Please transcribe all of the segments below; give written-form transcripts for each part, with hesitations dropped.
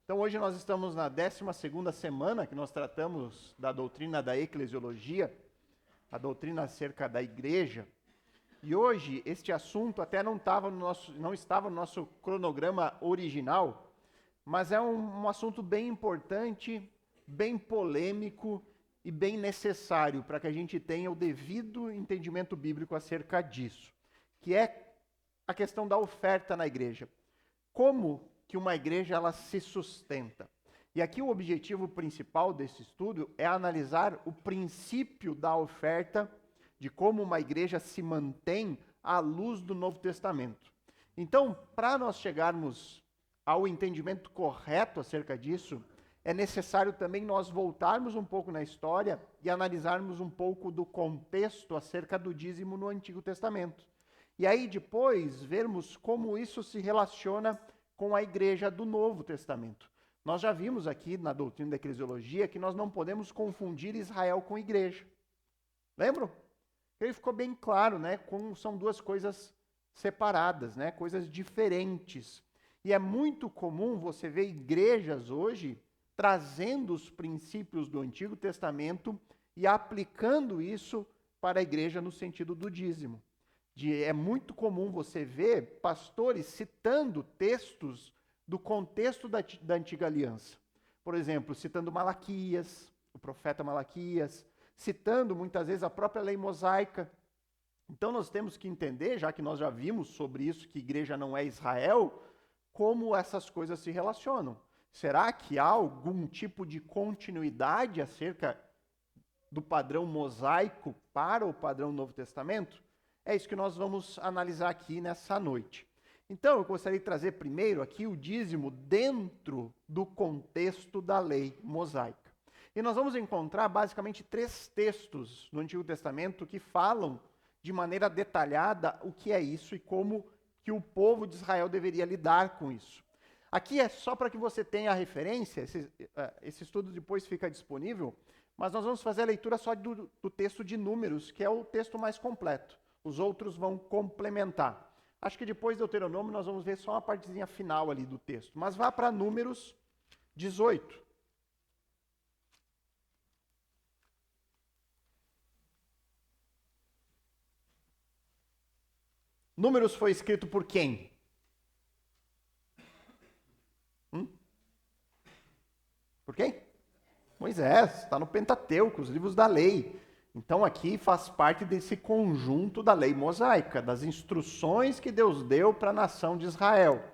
Então hoje nós estamos na 12ª semana que nós tratamos da doutrina da eclesiologia, a doutrina acerca da igreja. E hoje este assunto até não estava no nosso cronograma original, mas é um assunto bem importante, bem polêmico e bem necessário para que a gente tenha o devido entendimento bíblico acerca disso, que é a questão da oferta na igreja. Como que uma igreja ela se sustenta? E aqui o objetivo principal desse estudo é analisar o princípio da oferta, de como uma igreja se mantém à luz do Novo Testamento. Então, para nós chegarmos ao entendimento correto acerca disso, é necessário também nós voltarmos um pouco na história e analisarmos um pouco do contexto acerca do dízimo no Antigo Testamento. E aí depois vermos como isso se relaciona com a igreja do Novo Testamento. Nós já vimos aqui na doutrina da eclesiologia que nós não podemos confundir Israel com igreja. Lembram? Ele ficou bem claro, né? Como são duas coisas separadas, né? Coisas diferentes. E é muito comum você ver igrejas hoje trazendo os princípios do Antigo Testamento e aplicando isso para a igreja no sentido do dízimo. É muito comum você ver pastores citando textos do contexto da Antiga Aliança. Por exemplo, citando Malaquias, o profeta Malaquias, citando muitas vezes a própria lei mosaica. Então nós temos que entender, já que nós já vimos sobre isso, que igreja não é Israel, como essas coisas se relacionam. Será que há algum tipo de continuidade acerca do padrão mosaico para o padrão Novo Testamento? É isso que nós vamos analisar aqui nessa noite. Então, eu gostaria de trazer primeiro aqui o dízimo dentro do contexto da lei mosaica. E nós vamos encontrar basicamente 3 textos no Antigo Testamento que falam de maneira detalhada o que é isso e como que o povo de Israel deveria lidar com isso. Aqui é só para que você tenha a referência, esse estudo depois fica disponível, mas nós vamos fazer a leitura só do texto de Números, que é o texto mais completo. Os outros vão complementar. Acho que depois do Deuteronômio nós vamos ver só uma partezinha final ali do texto. Mas vá para Números 18. Números foi escrito por quem? Por quem? Moisés, está no Pentateuco, os livros da lei. Então aqui faz parte desse conjunto da lei mosaica, das instruções que Deus deu para a nação de Israel.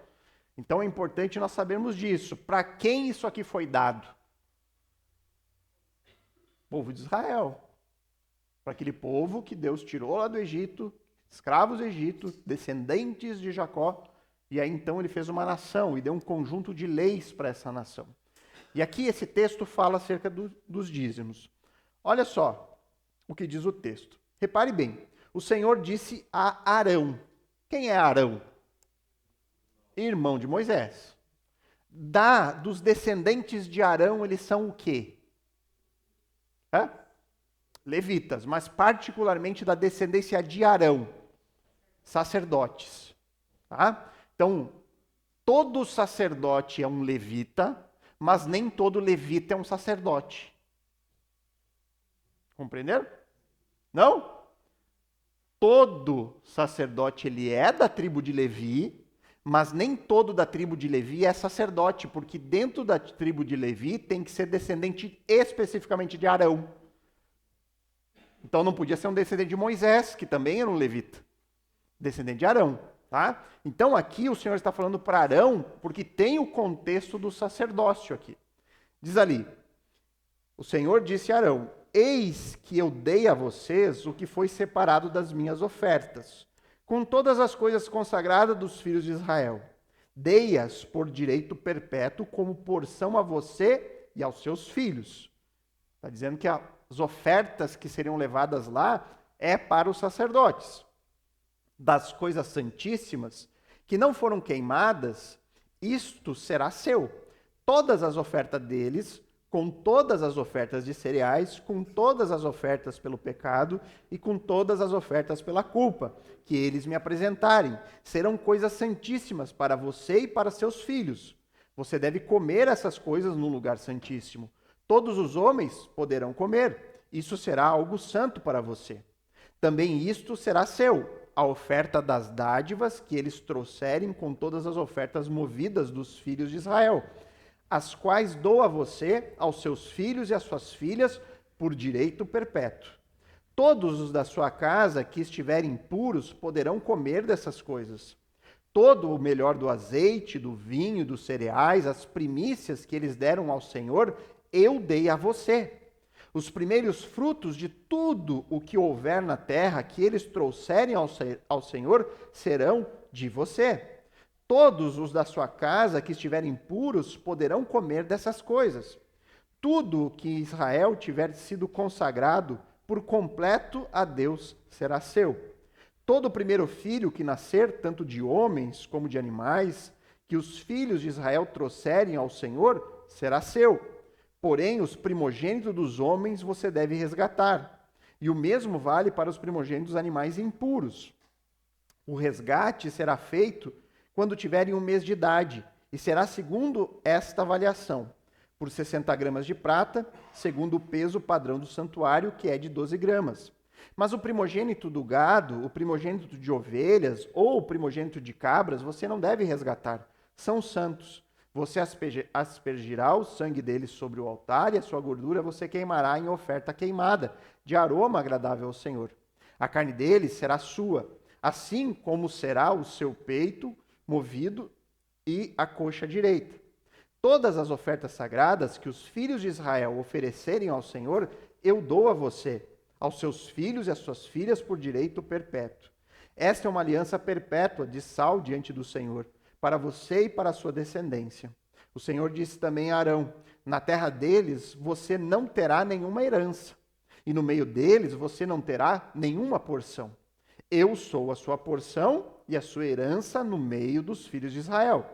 Então é importante nós sabermos disso. Para quem isso aqui foi dado? Povo de Israel. Para aquele povo que Deus tirou lá do Egito, escravos do Egito, descendentes de Jacó, e aí então ele fez uma nação e deu um conjunto de leis para essa nação. E aqui esse texto fala acerca dos dízimos. Olha só o que diz o texto. Repare bem, o Senhor disse a Arão. Quem é Arão? Irmão de Moisés. Dos descendentes de Arão, eles são o quê? Levitas, mas particularmente da descendência de Arão, sacerdotes. Tá? Então, todo sacerdote é um levita, mas nem todo levita é um sacerdote. Compreenderam? Não? Todo sacerdote ele é da tribo de Levi, mas nem todo da tribo de Levi é sacerdote, porque dentro da tribo de Levi tem que ser descendente especificamente de Arão. Então não podia ser um descendente de Moisés, que também era um levita. Descendente de Arão, tá? Então aqui o Senhor está falando para Arão, porque tem o contexto do sacerdócio aqui. Diz ali, o Senhor disse a Arão: eis que eu dei a vocês o que foi separado das minhas ofertas, com todas as coisas consagradas dos filhos de Israel. Dei-as por direito perpétuo como porção a você e aos seus filhos. Está dizendo que as ofertas que seriam levadas lá é para os sacerdotes. Das coisas santíssimas que não foram queimadas, isto será seu. Todas as ofertas deles, com todas as ofertas de cereais, com todas as ofertas pelo pecado e com todas as ofertas pela culpa, que eles me apresentarem, serão coisas santíssimas para você e para seus filhos. Você deve comer essas coisas no lugar santíssimo. Todos os homens poderão comer. Isso será algo santo para você. Também isto será seu, a oferta das dádivas que eles trouxerem com todas as ofertas movidas dos filhos de Israel, as quais dou a você, aos seus filhos e às suas filhas, por direito perpétuo. Todos os da sua casa que estiverem puros poderão comer dessas coisas. Todo o melhor do azeite, do vinho, dos cereais, as primícias que eles deram ao Senhor, eu dei a você. Os primeiros frutos de tudo o que houver na terra que eles trouxerem ao Senhor serão de você. Todos os da sua casa que estiverem puros poderão comer dessas coisas. Tudo o que Israel tiver sido consagrado por completo a Deus será seu. Todo o primeiro filho que nascer, tanto de homens como de animais, que os filhos de Israel trouxerem ao Senhor, será seu. Porém, os primogênitos dos homens você deve resgatar. E o mesmo vale para os primogênitos dos animais impuros. O resgate será feito quando tiverem 1 mês de idade, e será segundo esta avaliação, por 60 gramas de prata, segundo o peso padrão do santuário, que é de 12 gramas. Mas o primogênito do gado, o primogênito de ovelhas ou o primogênito de cabras, você não deve resgatar. São santos. Você aspergirá o sangue deles sobre o altar e a sua gordura você queimará em oferta queimada, de aroma agradável ao Senhor. A carne deles será sua, assim como será o seu peito movido e a coxa direita. Todas as ofertas sagradas que os filhos de Israel oferecerem ao Senhor, eu dou a você, aos seus filhos e às suas filhas por direito perpétuo. Esta é uma aliança perpétua de sal diante do Senhor, para você e para a sua descendência. O Senhor disse também a Arão: na terra deles você não terá nenhuma herança, e no meio deles você não terá nenhuma porção. Eu sou a sua porção e a sua herança no meio dos filhos de Israel.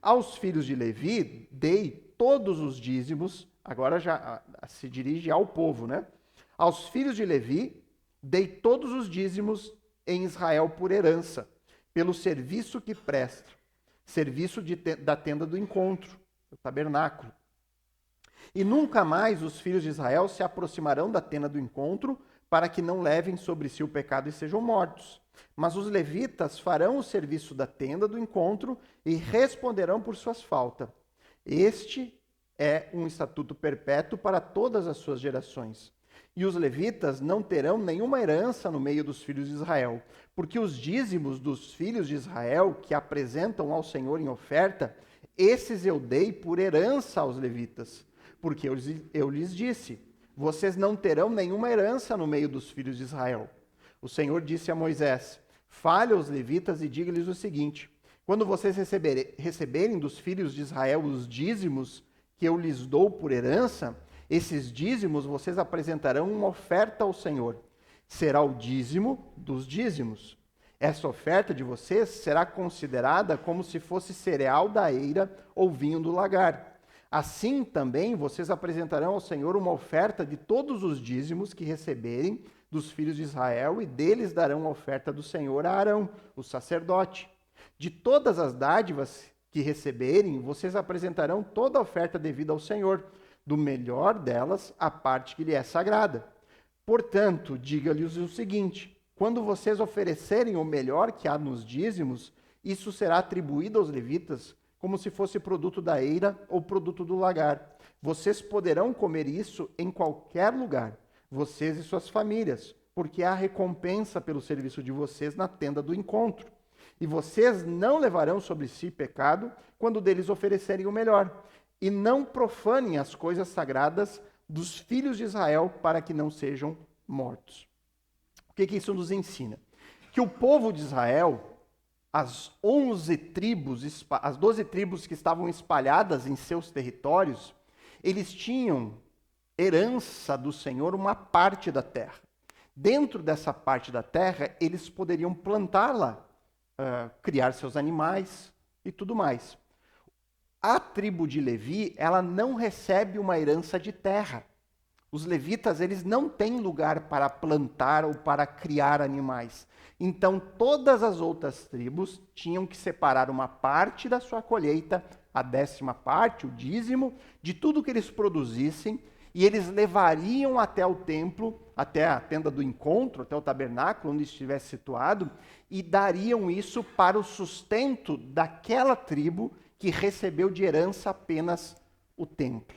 Aos filhos de Levi dei todos os dízimos, agora já se dirige ao povo, né? Aos filhos de Levi dei todos os dízimos em Israel por herança, pelo serviço que prestam. Serviço da tenda do encontro, do tabernáculo. E nunca mais os filhos de Israel se aproximarão da tenda do encontro, para que não levem sobre si o pecado e sejam mortos. Mas os levitas farão o serviço da tenda do encontro e responderão por suas faltas. Este é um estatuto perpétuo para todas as suas gerações. E os levitas não terão nenhuma herança no meio dos filhos de Israel, porque os dízimos dos filhos de Israel que apresentam ao Senhor em oferta, esses eu dei por herança aos levitas. Porque eu lhes disse: vocês não terão nenhuma herança no meio dos filhos de Israel. O Senhor disse a Moisés: fale aos levitas e diga-lhes o seguinte: quando vocês receberem dos filhos de Israel os dízimos que eu lhes dou por herança, esses dízimos vocês apresentarão uma oferta ao Senhor. Será o dízimo dos dízimos. Essa oferta de vocês será considerada como se fosse cereal da eira ou vinho do lagar. Assim também vocês apresentarão ao Senhor uma oferta de todos os dízimos que receberem dos filhos de Israel, e deles darão a oferta do Senhor a Arão, o sacerdote. De todas as dádivas que receberem, vocês apresentarão toda a oferta devida ao Senhor, do melhor delas a parte que lhe é sagrada. Portanto, diga-lhes o seguinte: quando vocês oferecerem o melhor que há nos dízimos, isso será atribuído aos levitas como se fosse produto da eira ou produto do lagar. Vocês poderão comer isso em qualquer lugar, vocês e suas famílias, porque há recompensa pelo serviço de vocês na tenda do encontro. E vocês não levarão sobre si pecado quando deles oferecerem o melhor. E não profanem as coisas sagradas dos filhos de Israel, para que não sejam mortos. O que isso nos ensina? Que o povo de Israel, as 11 tribos, as 12 tribos que estavam espalhadas em seus territórios, eles tinham herança do Senhor uma parte da terra. Dentro dessa parte da terra, eles poderiam plantá-la, criar seus animais e tudo mais. A tribo de Levi, ela não recebe uma herança de terra. Os levitas, eles não têm lugar para plantar ou para criar animais. Então, todas as outras tribos tinham que separar uma parte da sua colheita a 10ª parte, o dízimo, de tudo que eles produzissem, e eles levariam até o templo, até a tenda do encontro, até o tabernáculo, onde estivesse situado, e dariam isso para o sustento daquela tribo que recebeu de herança apenas o templo.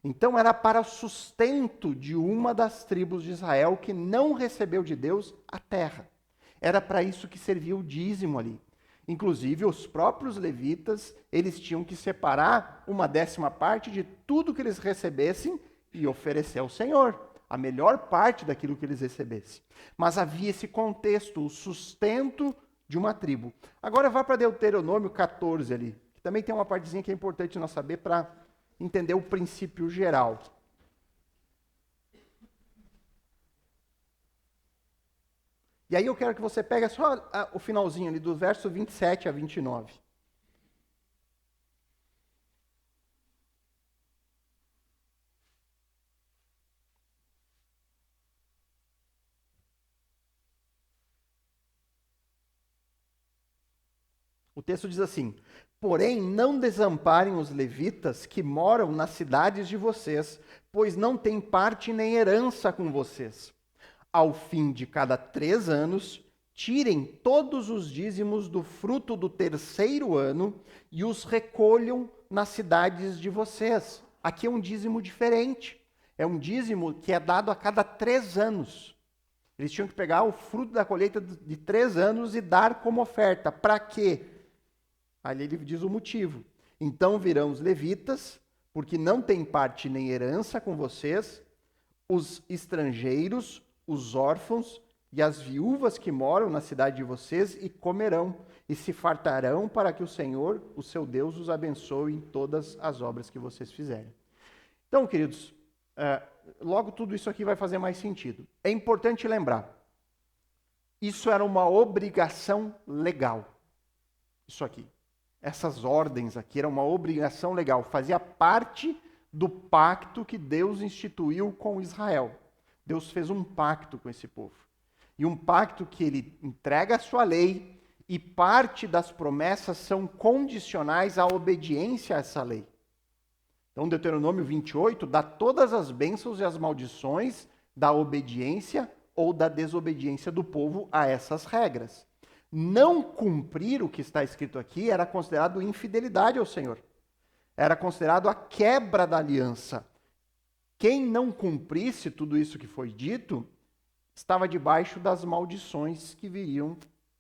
Então era para sustento de uma das tribos de Israel que não recebeu de Deus a terra. Era para isso que servia o dízimo ali. Inclusive, os próprios levitas, eles tinham que separar uma 10ª parte de tudo que eles recebessem e oferecer ao Senhor, a melhor parte daquilo que eles recebessem. Mas havia esse contexto, o sustento de uma tribo. Agora vá para Deuteronômio 14 ali, que também tem uma partezinha que é importante nós saber para entender o princípio geral. E aí eu quero que você pegue só o finalzinho ali, do verso 27 a 29. O texto diz assim: porém, não desamparem os levitas que moram nas cidades de vocês, pois não têm parte nem herança com vocês. Ao fim de cada 3 anos, tirem todos os dízimos do fruto do 3º ano e os recolham nas cidades de vocês. Aqui é um dízimo diferente. É um dízimo que é dado a cada 3 anos. Eles tinham que pegar o fruto da colheita de 3 anos e dar como oferta. Para quê? Ali ele diz o motivo. Então virão os levitas, porque não têm parte nem herança com vocês, os estrangeiros, os órfãos e as viúvas que moram na cidade de vocês, e comerão, e se fartarão para que o Senhor, o seu Deus, os abençoe em todas as obras que vocês fizerem. Então, queridos, logo tudo isso aqui vai fazer mais sentido. É importante lembrar, isso era uma obrigação legal. Isso aqui. Essas ordens aqui eram uma obrigação legal. Fazia parte do pacto que Deus instituiu com Israel. Deus fez um pacto com esse povo. E um pacto que ele entrega a sua lei, e parte das promessas são condicionais à obediência a essa lei. Então, Deuteronômio 28 dá todas as bênçãos e as maldições da obediência ou da desobediência do povo a essas regras. Não cumprir o que está escrito aqui era considerado infidelidade ao Senhor. Era considerado a quebra da aliança. Quem não cumprisse tudo isso que foi dito, estava debaixo das maldições que viriam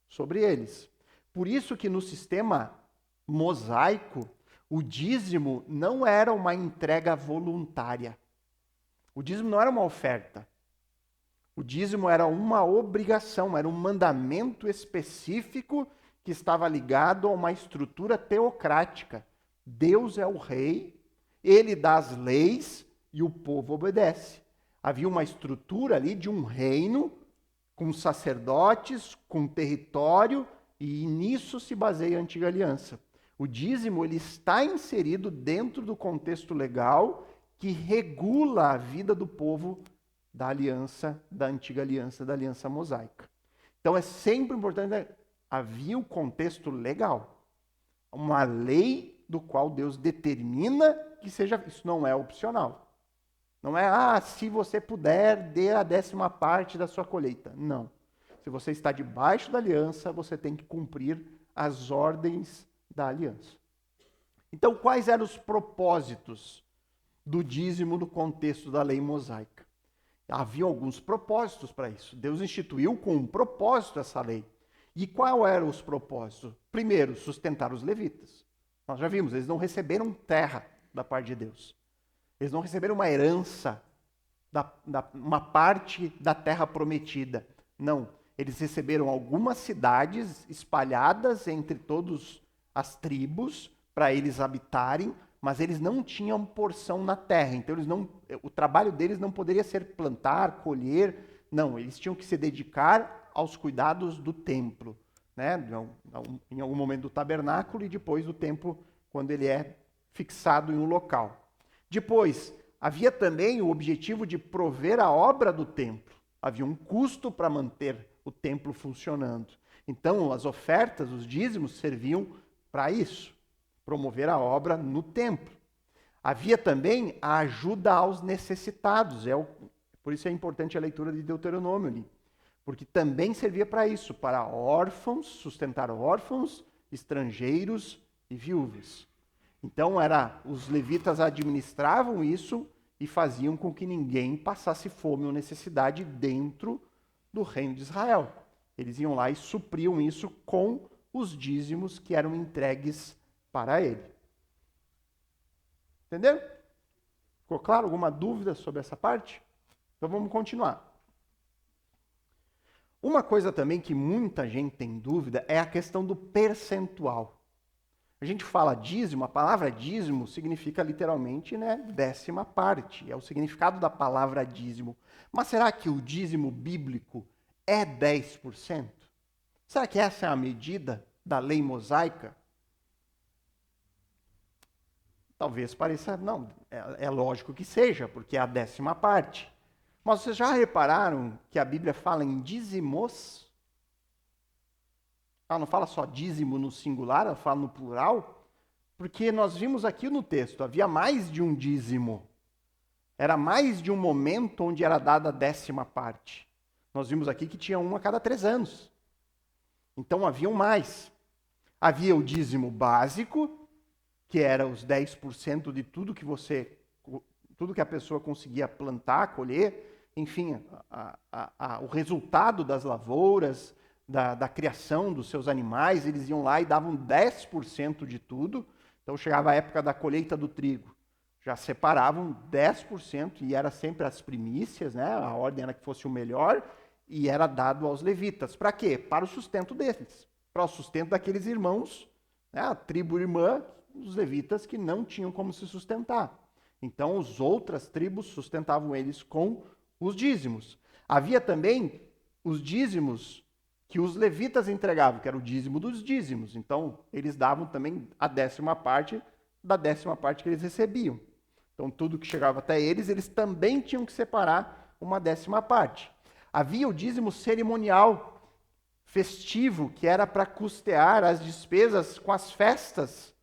sobre eles. Por isso que no sistema mosaico, o dízimo não era uma entrega voluntária. O dízimo não era uma oferta. O dízimo era uma obrigação, era um mandamento específico que estava ligado a uma estrutura teocrática. Deus é o rei, ele dá as leis e o povo obedece. Havia uma estrutura ali de um reino com sacerdotes, com território, e nisso se baseia a antiga aliança. O dízimo ele está inserido dentro do contexto legal que regula a vida do povo da aliança, da antiga aliança, da aliança mosaica. Então é sempre importante, né? Havia o contexto legal, uma lei do qual Deus determina que seja, isso não é opcional. Não é, se você puder, dê a 10ª parte da sua colheita. Não. Se você está debaixo da aliança, você tem que cumprir as ordens da aliança. Então, quais eram os propósitos do dízimo no contexto da lei mosaica? Havia alguns propósitos para isso. Deus instituiu com um propósito essa lei. E qual eram os propósitos? Primeiro, sustentar os levitas. Nós já vimos, eles não receberam terra da parte de Deus. Eles não receberam uma herança, uma parte da terra prometida. Não, eles receberam algumas cidades espalhadas entre todas as tribos para eles habitarem, mas eles não tinham porção na terra. Então o trabalho deles não poderia ser plantar, colher. Não, eles tinham que se dedicar aos cuidados do templo, né? Em algum momento do tabernáculo e depois do templo, quando ele é fixado em um local. Depois, havia também o objetivo de prover a obra do templo. Havia um custo para manter o templo funcionando. Então, as ofertas, os dízimos, serviam para isso, promover a obra no templo. Havia também a ajuda aos necessitados, por isso é importante a leitura de Deuteronômio ali, porque também servia para isso, para órfãos, sustentar órfãos, estrangeiros e viúvas. Então os levitas administravam isso e faziam com que ninguém passasse fome ou necessidade dentro do reino de Israel. Eles iam lá e supriam isso com os dízimos que eram entregues para ele. Entenderam? Ficou claro? Alguma dúvida sobre essa parte? Então vamos continuar. Uma coisa também que muita gente tem dúvida é a questão do percentual. A gente fala dízimo, a palavra dízimo significa literalmente, décima parte. É o significado da palavra dízimo. Mas será que o dízimo bíblico é 10%? Será que essa é a medida da lei mosaica? Talvez pareça, não, é lógico que seja, porque é a décima parte. Mas vocês já repararam que a Bíblia fala em dízimos? Ela não fala só dízimo no singular, ela fala no plural, porque nós vimos aqui no texto, havia mais de um dízimo. Era mais de um momento onde era dada a décima parte. Nós vimos aqui que tinha um a cada 3 anos. Então haviam mais. Havia o dízimo básico, que era os 10% de tudo que a pessoa conseguia plantar, colher, enfim, o resultado das lavouras, da criação dos seus animais, eles iam lá e davam 10% de tudo. Então chegava a época da colheita do trigo, já separavam 10% e era sempre as primícias, a ordem era que fosse o melhor, e era dado aos levitas. Para quê? Para o sustento deles, para o sustento daqueles irmãos, a tribo irmã, os levitas que não tinham como se sustentar. Então, as outras tribos sustentavam eles com os dízimos. Havia também os dízimos que os levitas entregavam, que era o dízimo dos dízimos. Então, eles davam também a décima parte da décima parte que eles recebiam. Então, tudo que chegava até eles, eles também tinham que separar uma décima parte. Havia o dízimo cerimonial, festivo, que era para custear as despesas com as festas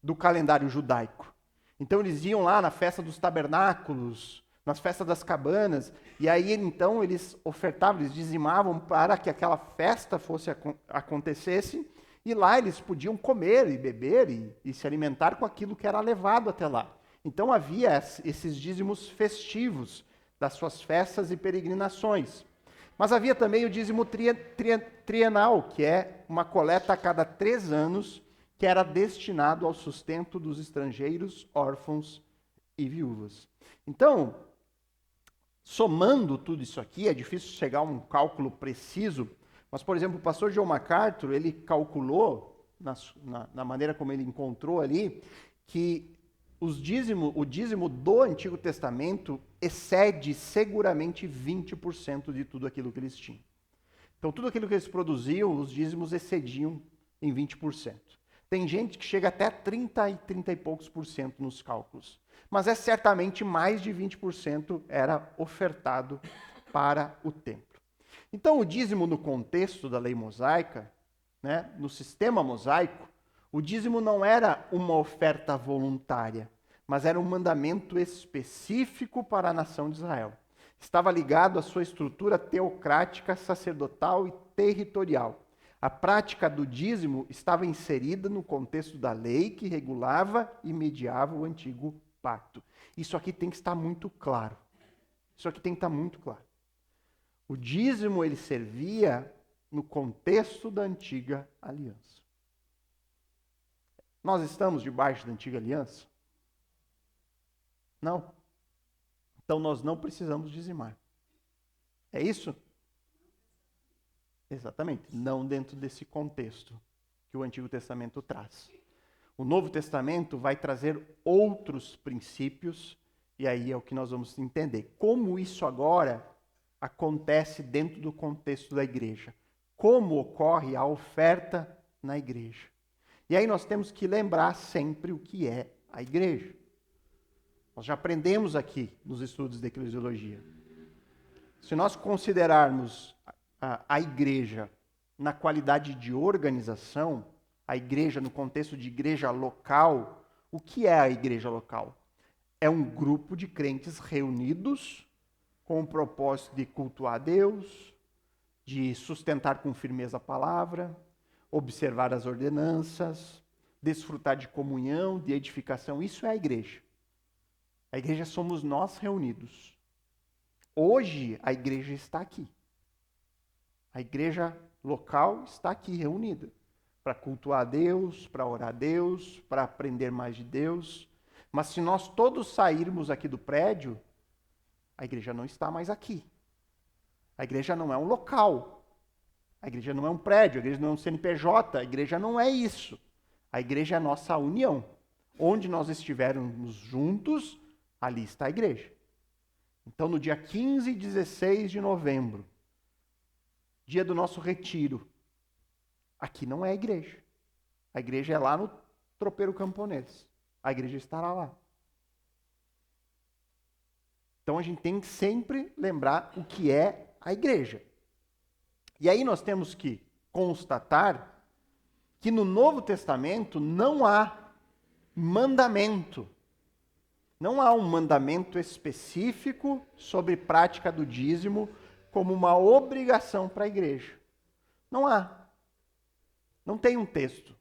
do calendário judaico. Então eles iam lá na festa dos tabernáculos, nas festas das cabanas, e aí então eles ofertavam, eles dizimavam para que aquela festa acontecesse, e lá eles podiam comer e beber e se alimentar com aquilo que era levado até lá. Então havia esses dízimos festivos das suas festas e peregrinações. Mas havia também o dízimo trienal, que é uma coleta a cada 3 anos, que era destinado ao sustento dos estrangeiros, órfãos e viúvas. Então, somando tudo isso aqui, é difícil chegar a um cálculo preciso, mas, por exemplo, o pastor John MacArthur, ele calculou, na maneira como ele encontrou ali, que o dízimo do Antigo Testamento excede seguramente 20% de tudo aquilo que eles tinham. Então, tudo aquilo que eles produziam, os dízimos excediam em 20%. Tem gente que chega até 30 e poucos por cento nos cálculos. Mas é certamente mais de 20% era ofertado para o templo. Então, o dízimo no contexto da lei mosaica, no sistema mosaico, o dízimo não era uma oferta voluntária, mas era um mandamento específico para a nação de Israel. Estava ligado à sua estrutura teocrática, sacerdotal e territorial. A prática do dízimo estava inserida no contexto da lei que regulava e mediava o antigo pacto. Isso aqui tem que estar muito claro. Isso aqui tem que estar muito claro. O dízimo, ele servia no contexto da antiga aliança. Nós estamos debaixo da antiga aliança? Não. Então nós não precisamos dizimar. É isso? Exatamente. Não dentro desse contexto que o Antigo Testamento traz. O Novo Testamento vai trazer outros princípios, e aí é o que nós vamos entender. Como isso agora acontece dentro do contexto da igreja. Como ocorre a oferta na igreja. E aí nós temos que lembrar sempre o que é a igreja. Nós já aprendemos aqui nos estudos de eclesiologia. Se nós considerarmos a igreja na qualidade de organização, a igreja no contexto de igreja local, o que é a igreja local? É um grupo de crentes reunidos com o propósito de cultuar a Deus, de sustentar com firmeza a palavra, observar as ordenanças, desfrutar de comunhão, de edificação. Isso é a igreja. A igreja somos nós reunidos. Hoje a igreja está aqui. A igreja local está aqui reunida para cultuar a Deus, para orar a Deus, para aprender mais de Deus. Mas se nós todos sairmos aqui do prédio, a igreja não está mais aqui. A igreja não é um local. A igreja não é um prédio, a igreja não é um CNPJ, a igreja não é isso. A igreja é a nossa união. Onde nós estivermos juntos, ali está a igreja. Então, no dia 15 e 16 de novembro, dia do nosso retiro, aqui não é a igreja. A igreja é lá no Tropeiro Camponês. A igreja estará lá. Então, a gente tem que sempre lembrar o que é a igreja. E aí nós temos que constatar que no Novo Testamento não há mandamento. Não há um mandamento específico sobre prática do dízimo como uma obrigação para a igreja. Não há. Não tem um texto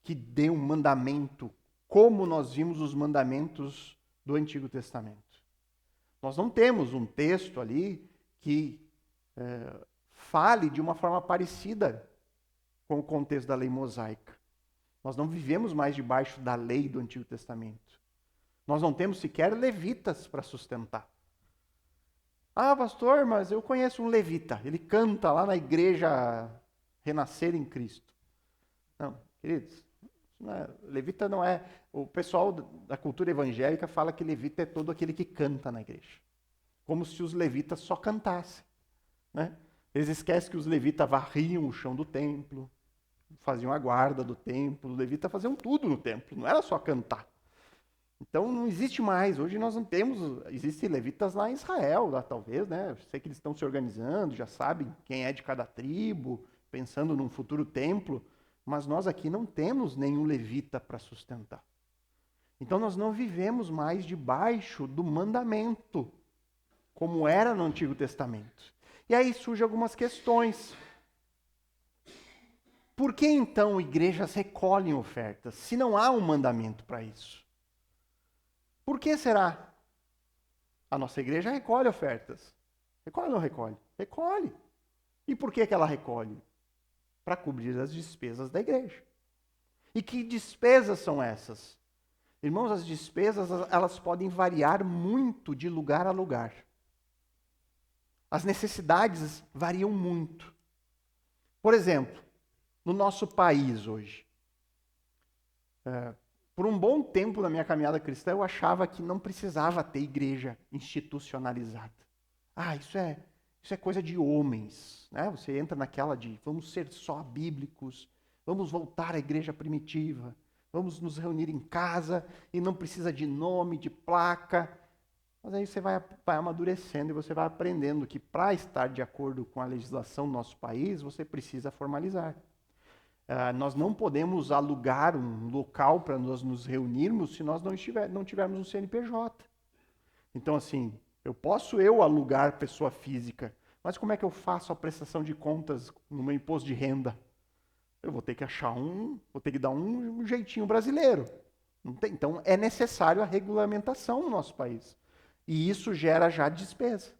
que dê um mandamento como nós vimos os mandamentos do Antigo Testamento. Nós não temos um texto ali que fale de uma forma parecida com o contexto da lei mosaica. Nós não vivemos mais debaixo da lei do Antigo Testamento. Nós não temos sequer levitas para sustentar. Ah, pastor, mas eu conheço um levita. Ele canta lá na igreja Renascer em Cristo. Não, queridos, levita não é... O pessoal da cultura evangélica fala que levita é todo aquele que canta na igreja. Como se os levitas só cantassem. Né? Eles esquecem que os levitas varriam o chão do templo, faziam a guarda do templo. Os levitas faziam tudo no templo, não era só cantar. Então não existe mais. Hoje nós não temos... Existem levitas lá em Israel, lá talvez, né? Eu sei que eles estão se organizando, já sabem quem é de cada tribo, pensando num futuro templo, mas nós aqui não temos nenhum levita para sustentar. Então nós não vivemos mais debaixo do mandamento, como era no Antigo Testamento. E aí surgem algumas questões. Por que então igrejas recolhem ofertas, se não há um mandamento para isso? Por que será? A nossa igreja recolhe ofertas. Recolhe ou não recolhe? Recolhe. E por que ela recolhe? Para cobrir as despesas da igreja. E que despesas são essas? Irmãos, as despesas, elas podem variar muito de lugar a lugar. As necessidades variam muito. Por exemplo, no nosso país hoje, por um bom tempo na minha caminhada cristã, eu achava que não precisava ter igreja institucionalizada. Ah, isso é coisa de homens. Né? Você entra naquela de vamos ser só bíblicos, vamos voltar à igreja primitiva, vamos nos reunir em casa e não precisa de nome, de placa. Mas aí você vai amadurecendo e você vai aprendendo que para estar de acordo com a legislação do nosso país, você precisa formalizar. Nós não podemos alugar um local para nós nos reunirmos se nós não tivermos um CNPJ. Então, assim, eu posso alugar pessoa física, mas como é que eu faço a prestação de contas no meu imposto de renda? Eu vou ter que vou ter que dar um jeitinho brasileiro. Então, é necessário a regulamentação no nosso país. E isso gera já despesa.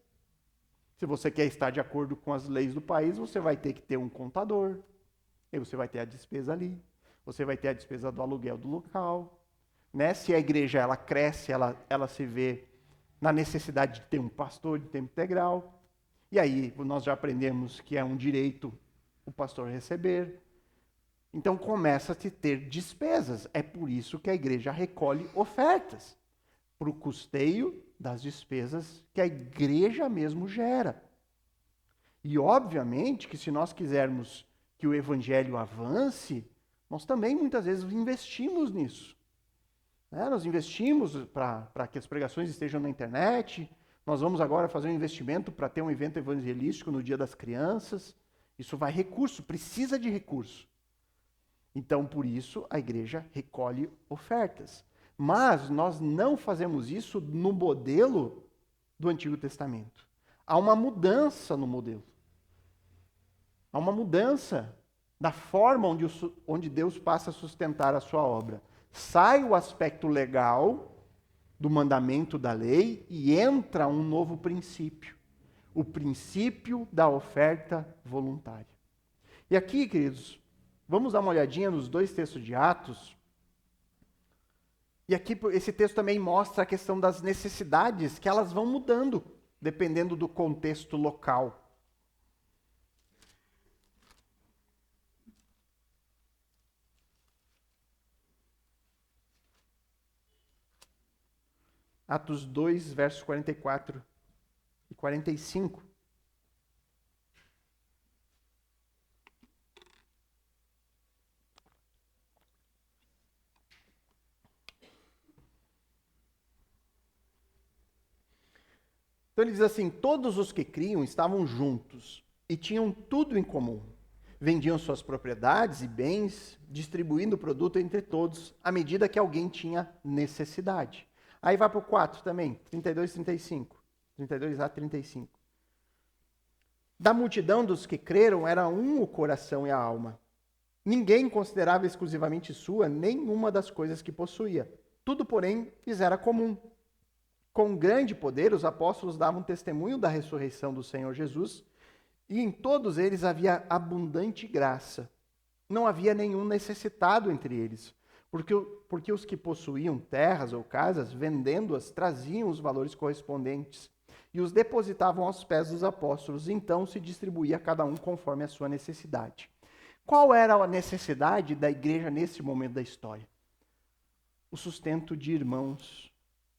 Se você quer estar de acordo com as leis do país, você vai ter que ter um contador. E você vai ter a despesa ali. Você vai ter a despesa do aluguel do local. Né? Se a igreja ela cresce, ela se vê na necessidade de ter um pastor de tempo integral. E aí nós já aprendemos que é um direito o pastor receber. Então começa a se ter despesas. É por isso que a igreja recolhe ofertas. Para o custeio das despesas que a igreja mesmo gera. E obviamente que se nós quisermos que o evangelho avance, nós também muitas vezes investimos nisso. Nós investimos para que as pregações estejam na internet, nós vamos agora fazer um investimento para ter um evento evangelístico no Dia das Crianças. Isso vai recurso, precisa de recurso. Então, por isso, a igreja recolhe ofertas. Mas nós não fazemos isso no modelo do Antigo Testamento. Há uma mudança no modelo. Há uma mudança da forma onde Deus passa a sustentar a sua obra. Sai o aspecto legal do mandamento da lei e entra um novo princípio. O princípio da oferta voluntária. E aqui, queridos, vamos dar uma olhadinha nos dois textos de Atos. E aqui esse texto também mostra a questão das necessidades, que elas vão mudando, dependendo do contexto local. Atos 2, versos 44 e 45. Então ele diz assim: todos os que criam estavam juntos e tinham tudo em comum. Vendiam suas propriedades e bens, distribuindo o produto entre todos, à medida que alguém tinha necessidade. Aí vai para o 4 também, 32 e 35. 32 a 35. Da multidão dos que creram, era um o coração e a alma. Ninguém considerava exclusivamente sua nenhuma das coisas que possuía. Tudo, porém, lhes era comum. Com grande poder, os apóstolos davam testemunho da ressurreição do Senhor Jesus, e em todos eles havia abundante graça. Não havia nenhum necessitado entre eles, porque os que possuíam terras ou casas, vendendo-as, traziam os valores correspondentes e os depositavam aos pés dos apóstolos. Então se distribuía a cada um conforme a sua necessidade. Qual era a necessidade da igreja nesse momento da história? O sustento de irmãos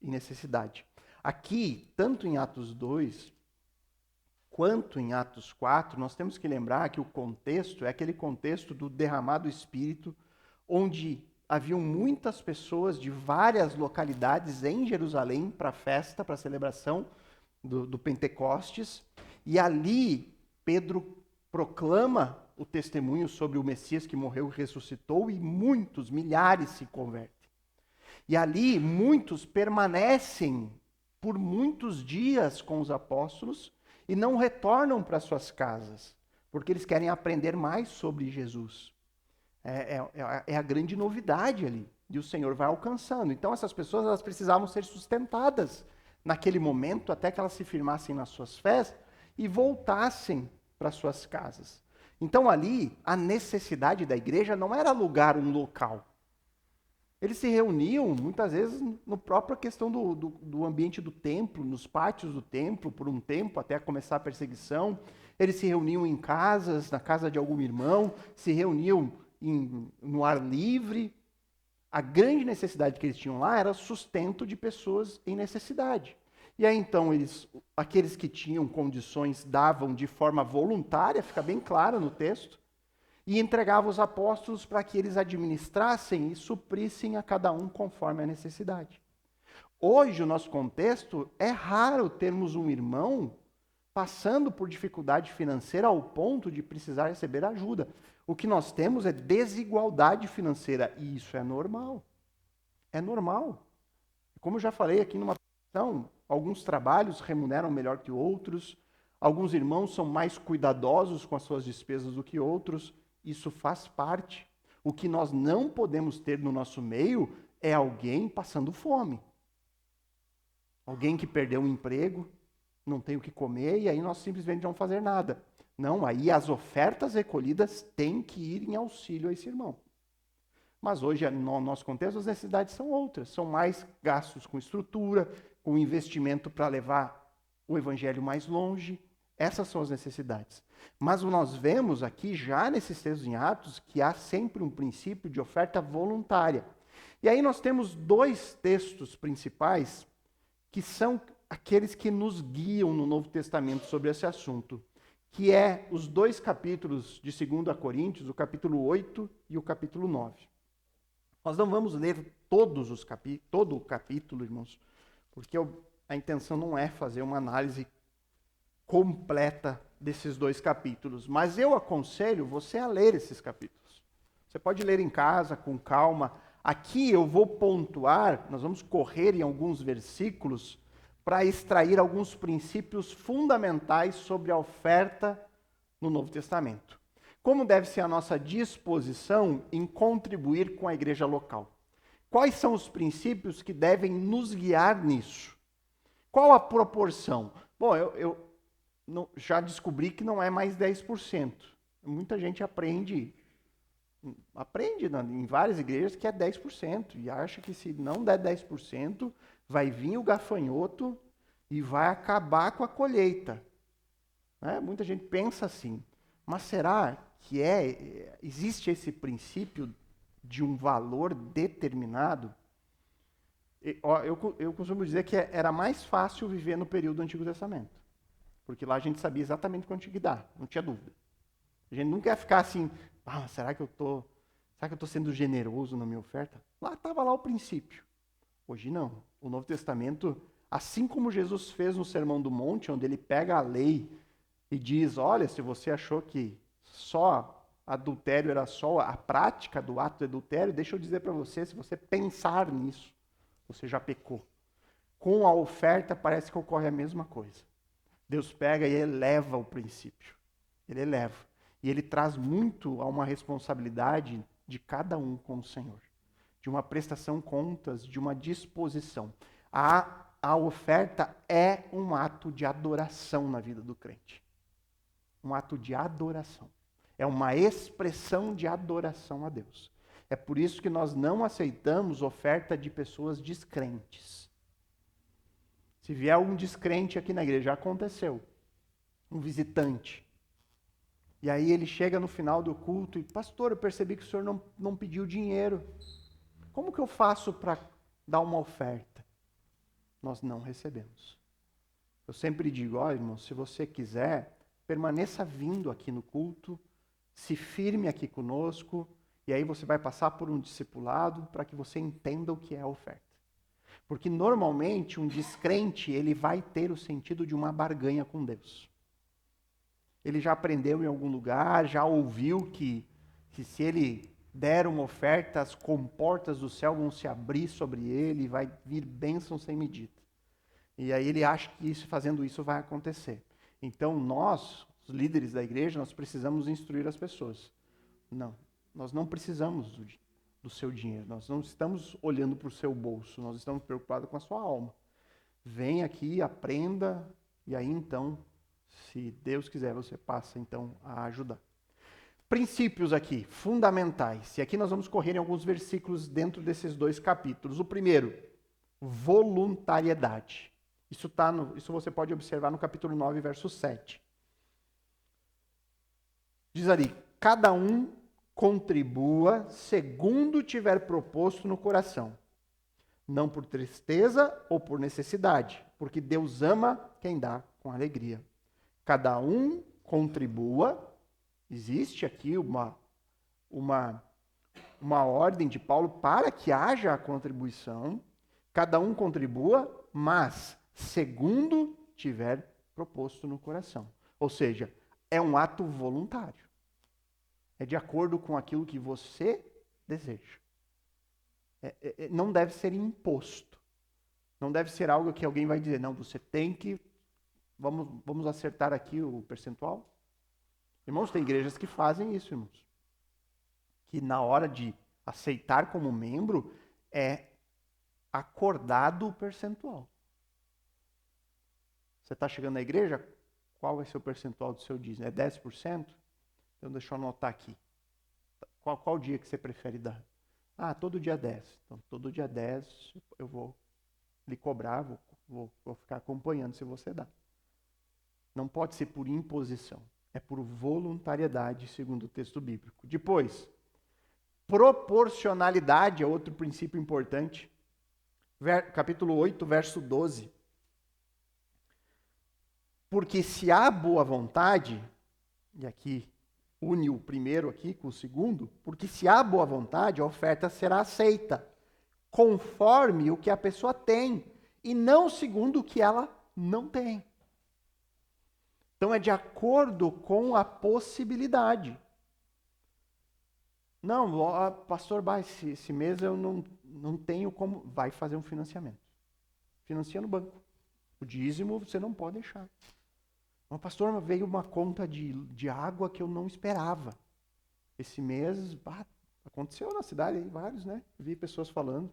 em necessidade. Aqui, tanto em Atos 2, quanto em Atos 4, nós temos que lembrar que o contexto é aquele contexto do derramado Espírito, onde haviam muitas pessoas de várias localidades em Jerusalém para a festa, para a celebração do Pentecostes, e ali Pedro proclama o testemunho sobre o Messias que morreu e ressuscitou, e muitos, milhares se convertem. E ali muitos permanecem por muitos dias com os apóstolos e não retornam para suas casas, porque eles querem aprender mais sobre Jesus. É a grande novidade ali, e o Senhor vai alcançando. Então essas pessoas elas precisavam ser sustentadas naquele momento, até que elas se firmassem nas suas fés e voltassem para suas casas. Então ali, a necessidade da igreja não era alugar um local. Eles se reuniam, muitas vezes, na própria questão do ambiente do templo, nos pátios do templo, por um tempo, até começar a perseguição. Eles se reuniam em casas, na casa de algum irmão, se reuniam no ar livre. A grande necessidade que eles tinham lá era sustento de pessoas em necessidade. E aí, então, aqueles que tinham condições davam de forma voluntária, fica bem claro no texto, e entregava os apóstolos para que eles administrassem e suprissem a cada um conforme a necessidade. Hoje, o nosso contexto, é raro termos um irmão passando por dificuldade financeira ao ponto de precisar receber ajuda. O que nós temos é desigualdade financeira, e isso é normal. É normal. Como eu já falei aqui numa apresentação, alguns trabalhos remuneram melhor que outros, alguns irmãos são mais cuidadosos com as suas despesas do que outros. Isso faz parte. O que nós não podemos ter no nosso meio é alguém passando fome. Alguém que perdeu o emprego, não tem o que comer, e aí nós simplesmente não fazer nada. Não, aí as ofertas recolhidas têm que ir em auxílio a esse irmão. Mas hoje, no nosso contexto, as necessidades são outras. São mais gastos com estrutura, com investimento para levar o evangelho mais longe. Essas são as necessidades. Mas nós vemos aqui, já nesses textos em Atos, que há sempre um princípio de oferta voluntária. E aí nós temos dois textos principais, que são aqueles que nos guiam no Novo Testamento sobre esse assunto, que é os dois capítulos de 2 Coríntios, o capítulo 8 e o capítulo 9. Nós não vamos ler todo o capítulo, irmãos, porque a intenção não é fazer uma análise completa desses dois capítulos, mas eu aconselho você a ler esses capítulos. Você pode ler em casa, com calma. Aqui eu vou pontuar, nós vamos correr em alguns versículos para extrair alguns princípios fundamentais sobre a oferta no Novo Testamento. Como deve ser a nossa disposição em contribuir com a igreja local? Quais são os princípios que devem nos guiar nisso? Qual a proporção? Bom, eu já descobri que não é mais 10%. Muita gente aprende em várias igrejas que é 10% e acha que se não der 10%, vai vir o gafanhoto e vai acabar com a colheita. Muita gente pensa assim. Mas será que existe esse princípio de um valor determinado? Eu costumo dizer que era mais fácil viver no período do Antigo Testamento. Porque lá a gente sabia exatamente quanto tinha que dar, não tinha dúvida. A gente nunca ia ficar assim, será que eu estou sendo generoso na minha oferta? Lá estava lá o princípio. Hoje não. O Novo Testamento, assim como Jesus fez no Sermão do Monte, onde ele pega a lei e diz, olha, se você achou que só adultério era só a prática do ato de adultério, deixa eu dizer para você, se você pensar nisso, você já pecou. Com a oferta parece que ocorre a mesma coisa. Deus pega e eleva o princípio. Ele eleva. E ele traz muito a uma responsabilidade de cada um com o Senhor. De uma prestação contas, de uma disposição. A oferta é um ato de adoração na vida do crente. Um ato de adoração. É uma expressão de adoração a Deus. É por isso que nós não aceitamos oferta de pessoas descrentes. Se vier um descrente aqui na igreja, já aconteceu. Um visitante. E aí ele chega no final do culto e, pastor, eu percebi que o senhor não pediu dinheiro. Como que eu faço para dar uma oferta? Nós não recebemos. Eu sempre digo, olha, irmão, se você quiser, permaneça vindo aqui no culto, se firme aqui conosco, e aí você vai passar por um discipulado para que você entenda o que é a oferta. Porque normalmente um descrente, ele vai ter o sentido de uma barganha com Deus. Ele já aprendeu em algum lugar, já ouviu que se ele der uma oferta, as comportas do céu vão se abrir sobre ele, vai vir bênção sem medida. E aí ele acha que fazendo isso vai acontecer. Então nós, os líderes da igreja, nós precisamos instruir as pessoas. Não, nós não precisamos do seu dinheiro, nós não estamos olhando para o seu bolso, nós estamos preocupados com a sua alma. Vem aqui, aprenda, e aí então, se Deus quiser, você passa então a ajudar. Princípios aqui, fundamentais. E aqui nós vamos correr em alguns versículos dentro desses 2 capítulos. O primeiro, voluntariedade. Isso você pode observar no capítulo 9, verso 7. Diz ali, cada um contribua segundo tiver proposto no coração, não por tristeza ou por necessidade, porque Deus ama quem dá com alegria. Cada um contribua. Existe aqui uma ordem de Paulo para que haja a contribuição. Cada um contribua, mas segundo tiver proposto no coração. Ou seja, é um ato voluntário. É de acordo com aquilo que você deseja. Não deve ser imposto. Não deve ser algo que alguém vai dizer, não, você tem que... Vamos acertar aqui o percentual? Irmãos, tem igrejas que fazem isso, irmãos. Que na hora de aceitar como membro, é acordado o percentual. Você está chegando na igreja, qual vai ser o percentual do seu dízimo? É 10%? Então deixa eu anotar aqui. Qual dia que você prefere dar? Todo dia 10. Então todo dia 10 eu vou lhe cobrar, vou ficar acompanhando se você dá. Não pode ser por imposição. É por voluntariedade, segundo o texto bíblico. Depois, proporcionalidade é outro princípio importante. Capítulo 8, verso 12. Porque se há boa vontade, e aqui une o primeiro aqui com o segundo, porque se há boa vontade, a oferta será aceita, conforme o que a pessoa tem, e não segundo o que ela não tem. Então é de acordo com a possibilidade. Não, ó, pastor, esse mês eu não tenho como. Vai fazer um financiamento. Financia no banco. O dízimo você não pode deixar. Mas, pastor, veio uma conta de água que eu não esperava. Esse mês, aconteceu na cidade aí, vários, né? Vi pessoas falando.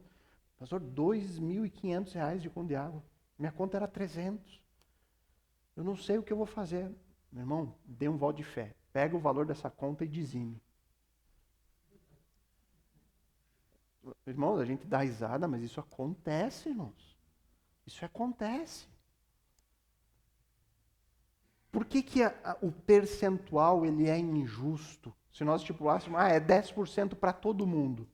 Pastor, R$ 2.500 de conta de água. Minha conta era 300. Eu não sei o que eu vou fazer. Meu irmão, dê um voto de fé. Pega o valor dessa conta e dizime. Irmãos, a gente dá risada, mas isso acontece, irmãos. Isso acontece. Por que o percentual ele é injusto? Se nós estipulássemos, é 10% para todo mundo.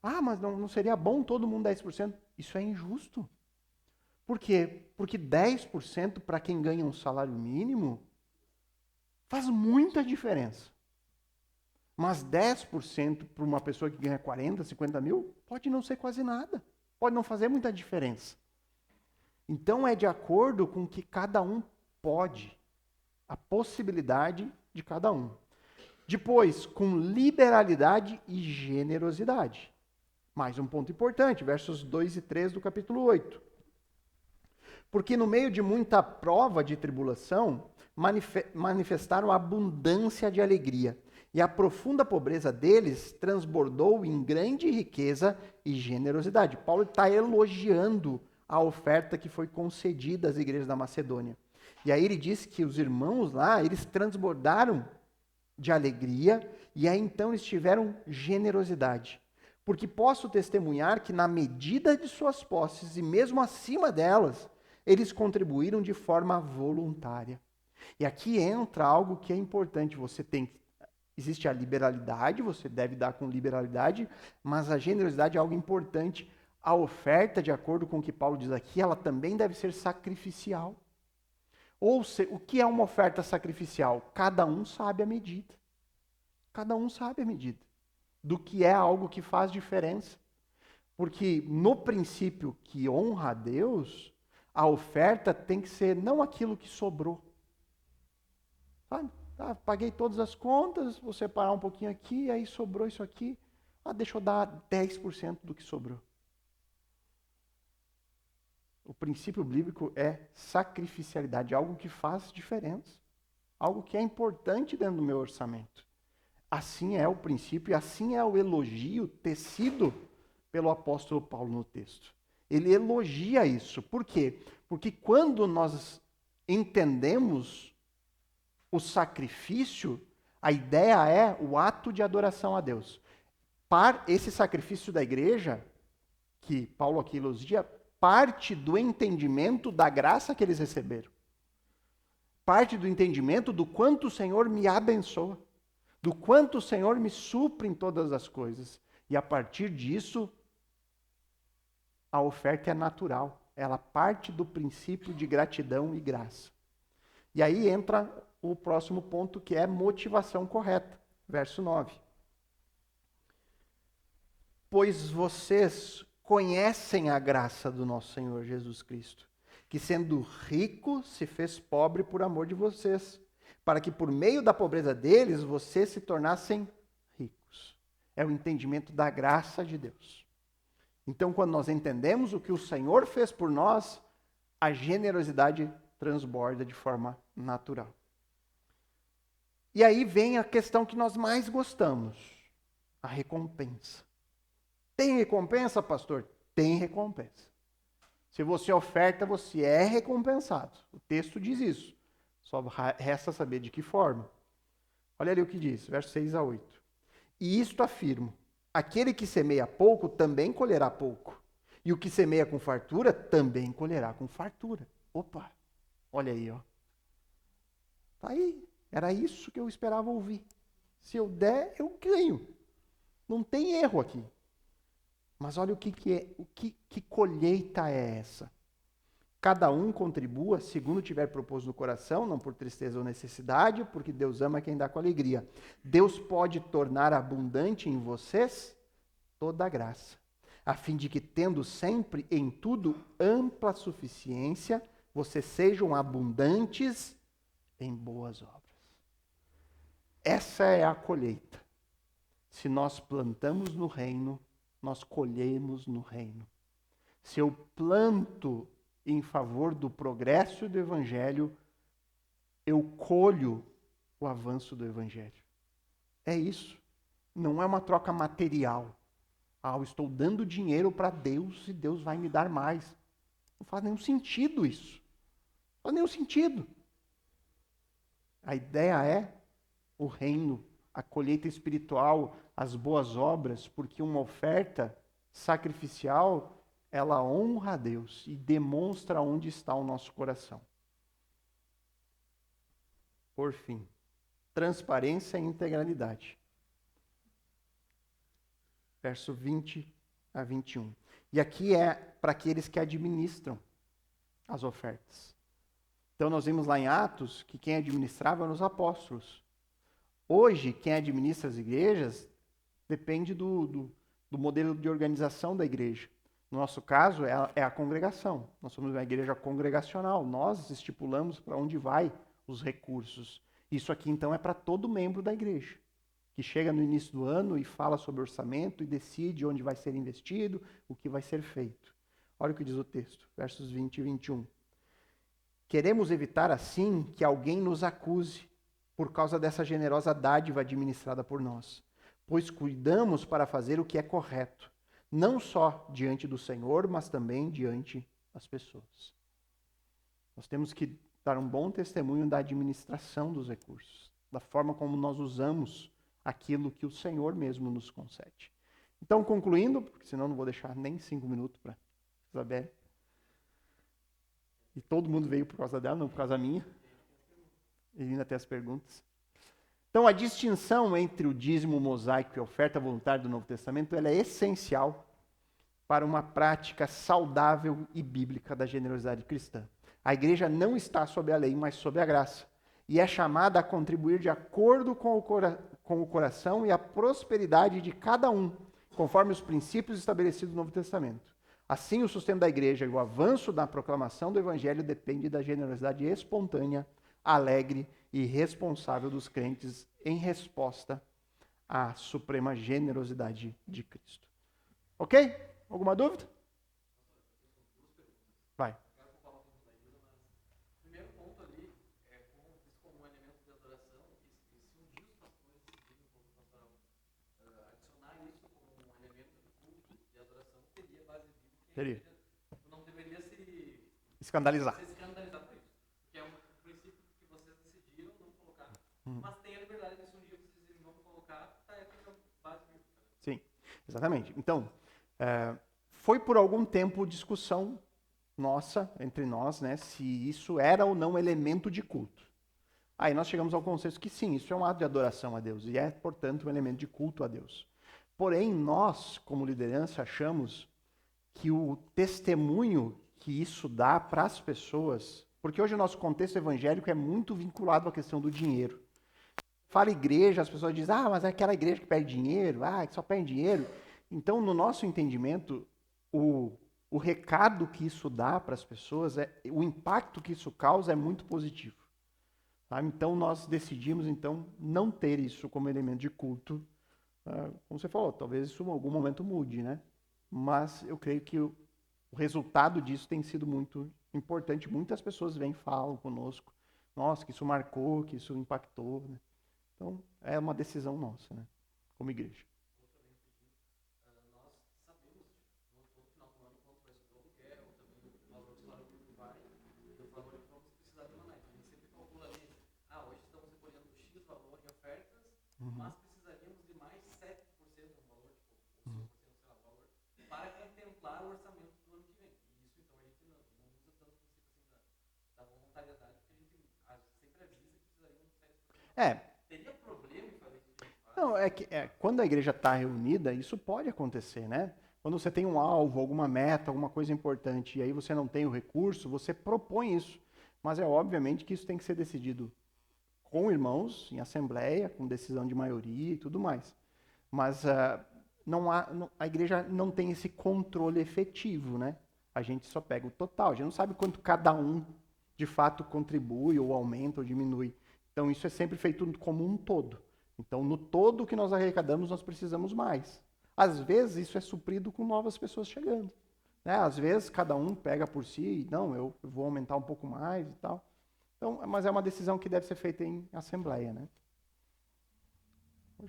Mas não seria bom todo mundo 10%? Isso é injusto. Por quê? Porque 10% para quem ganha um salário mínimo faz muita diferença. Mas 10% para uma pessoa que ganha 40, 50 mil, pode não ser quase nada. Pode não fazer muita diferença. Então é de acordo com o que cada um pode. A possibilidade de cada um. Depois, com liberalidade e generosidade. Mais um ponto importante, versos 2 e 3 do capítulo 8. Porque no meio de muita prova de tribulação, manifestaram abundância de alegria. E a profunda pobreza deles transbordou em grande riqueza e generosidade. Paulo está elogiando a oferta que foi concedida às igrejas da Macedônia. E aí ele diz que os irmãos lá, eles transbordaram de alegria, e aí então eles tiveram generosidade. Porque posso testemunhar que na medida de suas posses, e mesmo acima delas, eles contribuíram de forma voluntária. E aqui entra algo que é importante, existe a liberalidade, você deve dar com liberalidade, mas a generosidade é algo importante. A oferta, de acordo com o que Paulo diz aqui, ela também deve ser sacrificial. Ou seja, o que é uma oferta sacrificial? Cada um sabe a medida. Cada um sabe a medida do que é algo que faz diferença. Porque no princípio que honra a Deus, a oferta tem que ser não aquilo que sobrou. Sabe? Paguei todas as contas, vou separar um pouquinho aqui, aí sobrou isso aqui. Deixa eu dar 10% do que sobrou. O princípio bíblico é sacrificialidade, algo que faz diferença. Algo que é importante dentro do meu orçamento. Assim é o princípio e assim é o elogio tecido pelo apóstolo Paulo no texto. Ele elogia isso. Por quê? Porque quando nós entendemos o sacrifício, a ideia é o ato de adoração a Deus. Esse sacrifício da igreja, que Paulo aqui elogia, parte do entendimento da graça que eles receberam. Parte do entendimento do quanto o Senhor me abençoa. Do quanto o Senhor me supre em todas as coisas. E a partir disso, a oferta é natural. Ela parte do princípio de gratidão e graça. E aí entra o próximo ponto, que é motivação correta. Verso 9. Pois vocês conhecem a graça do nosso Senhor Jesus Cristo, que sendo rico se fez pobre por amor de vocês, para que por meio da pobreza deles vocês se tornassem ricos. É o entendimento da graça de Deus. Então, quando nós entendemos o que o Senhor fez por nós, a generosidade transborda de forma natural. E aí vem a questão que nós mais gostamos, a recompensa. Tem recompensa, pastor? Tem recompensa. Se você oferta, você é recompensado. O texto diz isso. Só resta saber de que forma. Olha ali o que diz, versos 6 a 8. E isto afirmo, aquele que semeia pouco também colherá pouco. E o que semeia com fartura também colherá com fartura. Opa, olha aí, ó. Tá aí, era isso que eu esperava ouvir. Se eu der, eu ganho. Não tem erro aqui. Mas olha o que é, que colheita é essa? Cada um contribua segundo tiver propósito no coração, não por tristeza ou necessidade, porque Deus ama quem dá com alegria. Deus pode tornar abundante em vocês toda a graça, a fim de que, tendo sempre em tudo ampla suficiência, vocês sejam abundantes em boas obras. essa é a colheita. Se nós plantamos no reino, nós colhemos no reino. Se eu planto em favor do progresso do evangelho, eu colho o avanço do evangelho. É isso. Não é uma troca material. Eu estou dando dinheiro para Deus e Deus vai me dar mais. Não faz nenhum sentido isso. Não faz nenhum sentido. A ideia é o reino, a colheita espiritual, as boas obras, porque uma oferta sacrificial, ela honra a Deus e demonstra onde está o nosso coração. Por fim, transparência e integralidade. Verso 20 a 21. E aqui é para aqueles que administram as ofertas. Então nós vimos lá em Atos que quem administrava eram os apóstolos. Hoje, quem administra as igrejas depende do modelo de organização da igreja. No nosso caso, é a congregação. Nós somos uma igreja congregacional. Nós estipulamos para onde vai os recursos. Isso aqui, então, é para todo membro da igreja, que chega no início do ano e fala sobre orçamento e decide onde vai ser investido, o que vai ser feito. Olha o que diz o texto, versos 20 e 21. Queremos evitar, assim, que alguém nos acuse por causa dessa generosa dádiva administrada por nós, pois cuidamos para fazer o que é correto, não só diante do Senhor, mas também diante das pessoas. Nós temos que dar um bom testemunho da administração dos recursos, da forma como nós usamos aquilo que o Senhor mesmo nos concede. Então, concluindo, porque senão não vou deixar nem 5 minutos para Isabel. E todo mundo veio por causa dela, não por causa minha. E ainda tem as perguntas. Então, a distinção entre o dízimo mosaico e a oferta voluntária do Novo Testamento, ela é essencial para uma prática saudável e bíblica da generosidade cristã. A igreja não está sob a lei, mas sob a graça. E é chamada a contribuir de acordo com o coração e a prosperidade de cada um, conforme os princípios estabelecidos no Novo Testamento. Assim, o sustento da igreja e o avanço da proclamação do evangelho depende da generosidade espontânea, alegre e responsável dos crentes em resposta à suprema generosidade de Cristo. Ok? Alguma dúvida? Vai. Primeiro ponto ali é como um elemento de adoração, e se um dia os pastores decidirem, como pastoral, adicionar isso como um elemento de culto, de adoração, teria base bíblica. Teria. Não deveria se Escandalizar. por isso. Porque é um princípio que vocês decidiram não colocar. Mas tem a liberdade de se um dia vocês decidirem não colocar, tá aí com a base bíblica. Sim, exatamente. Então, foi por algum tempo discussão nossa, entre nós, né, se isso era ou não elemento de culto. Aí nós chegamos ao consenso que sim, isso é um ato de adoração a Deus e é, portanto, um elemento de culto a Deus. Porém, nós, como liderança, achamos que o testemunho que isso dá para as pessoas, porque hoje o nosso contexto evangélico é muito vinculado à questão do dinheiro. Fala igreja, as pessoas dizem, mas é aquela igreja que perde dinheiro, que só perde dinheiro. Então, no nosso entendimento, o recado que isso dá para as pessoas, o impacto que isso causa é muito positivo. Tá? Então, nós decidimos não ter isso como elemento de culto. Como você falou, talvez isso em algum momento mude, né? Mas eu creio que o resultado disso tem sido muito importante. Muitas pessoas vêm e falam conosco, nossa, que isso marcou, que isso impactou, né? Então, é uma decisão nossa, né? Como igreja. Nós sabemos, no final do ano, quanto vai ser o aluguel, também o valor do salário que vai e o valor que vamos precisar demanar. Então, a gente sempre calcula ali, hoje estamos recolhendo X valor em ofertas, mas precisaríamos de mais 7% do valor, ou 5%, sei lá, o valor, para contemplar o orçamento do ano que vem. E isso, então, a gente não usa tanto o princípio da voluntariedade, porque a gente sempre avisa que precisaríamos de 7%. Teria problema em fazer isso que a gente faz? Não, quando a igreja está reunida, isso pode acontecer, né? Quando você tem um alvo, alguma meta, alguma coisa importante, e aí você não tem o recurso, você propõe isso. Mas é obviamente que isso tem que ser decidido com irmãos, em assembleia, com decisão de maioria e tudo mais. Mas a igreja não tem esse controle efetivo, né? A gente só pega o total, a gente não sabe quanto cada um de fato contribui, ou aumenta, ou diminui. Então isso é sempre feito como um todo. Então, no todo que nós arrecadamos, nós precisamos mais. Às vezes, isso é suprido com novas pessoas chegando. Né? Às vezes, cada um pega por si e, não, eu vou aumentar um pouco mais e tal. Então, mas é uma decisão que deve ser feita em assembleia, né? A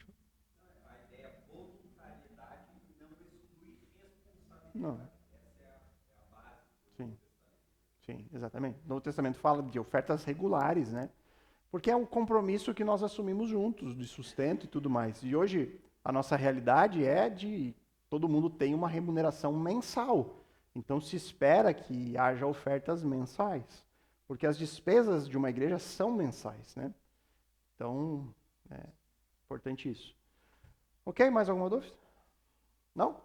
ideia é voluntariedade e não exclui responsabilidade. Não. Essa é a base. Sim. Sim, exatamente. No Novo Testamento fala de ofertas regulares, né? Porque é um compromisso que nós assumimos juntos, de sustento e tudo mais. E hoje, a nossa realidade é de todo mundo tem uma remuneração mensal. Então, se espera que haja ofertas mensais. Porque as despesas de uma igreja são mensais, né? Então, é importante isso. Ok? Mais alguma dúvida? Não?